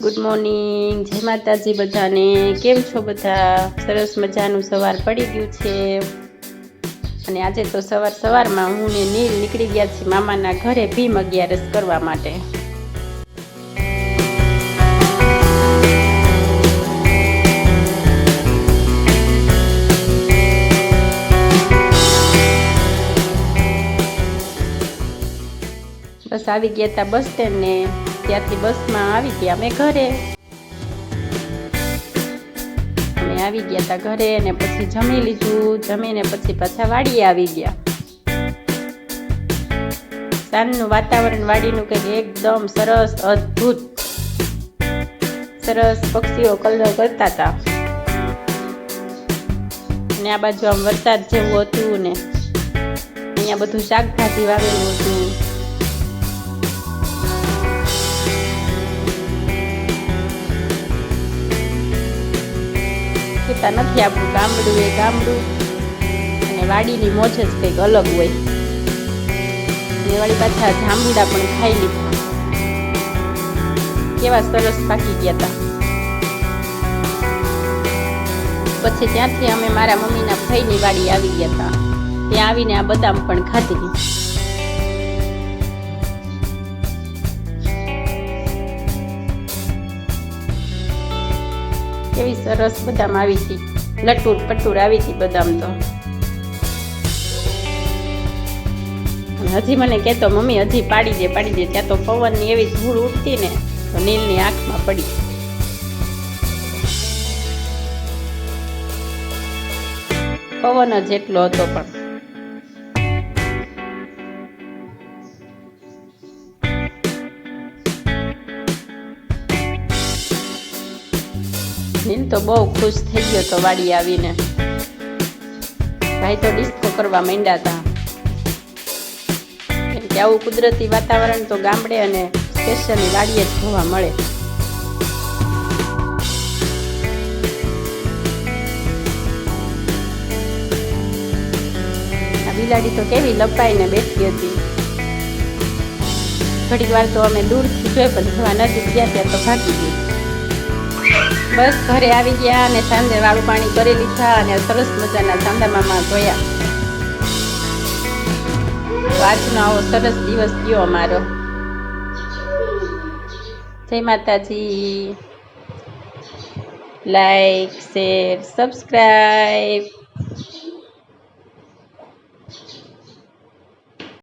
Good morning, જય માતાજી બધાને। કેમ છો બધા? સરસ મજાનું સવાર પડી ગયું છે અને આજે તો સવારમાં હું ને નીલ નીકળી ગયા છીએ મામાના ઘરે ભીમ અગિયારસ કરવા માટે। બસ આવી ગયા હતા બસ સ્ટેન્ડ ને ત્યાંથી બસમાં આવી ગયા અમે ઘરે। અમે આવી ગયા હતા ઘરે ને પછી જમી લીધું, જમીને પછી પાછા વાડીએ આવી ગયા। સાંજનું વાતાવરણ વાડીનું કંઈક એકદમ સરસ અદ્ભુત સરસ પક્ષીઓ કલરવ કરતા હતા ને આ બાજુ આમ વરસાદ જેવું હતું ને અહીંયા બધું શાકભાજી વાવેલું હતું। નથી આપણું ગામડું એ ગામડું અને વાડીની મોજ જ કંઈક અલગ હોય। અને વાળી પાછા જાંબુડા પણ ખાઈ લીધા, કેવા સરસ પાકી ગયા હતા। પછી ત્યાંથી અમે મારા મમ્મીના ભાઈની વાડી આવી ગયા હતા, ત્યાં આવીને આ બદામ પણ ખાધી। કેવી સરસ બદામ આવી હતી, લટુર પટુર આવી હતી બદામ તો। હજી મને કહેતો મમ્મી હજી પાડી દે। ત્યાં તો પવનની એવી ધૂળ ઉડતી ને તો નીલની આંખમાં પડી। પવન જ એટલો હતો પણ નીલ તો બહુ ખુશ થઈ ગયો તો વાડી આવીને। ભાઈ તો ડિસ્કો કરવા માંડ્યા હતા, કેમ કે આવું કુદરતી વાતાવરણ તો ગામડે અને સ્પેશિયલી વાડીએ જ જોવા મળે। આ બિલાડી તો કેવી લપાઈને બેઠી હતી। ઘડીક વાર તો અમે દૂરથી જોઈ પણ જવા નજીક ગયા ત્યાં તો ભાગી ગઈ। બસ ઘરે આવી ગયા અને સાંજે વાળું પાણી કરી લીધા અને સરસ મજાના ચાંદા મામા ધોયા। તો આજનો આવો સરસ દિવસ ગયો અમારો। જય માતાજી। Like, share, subscribe.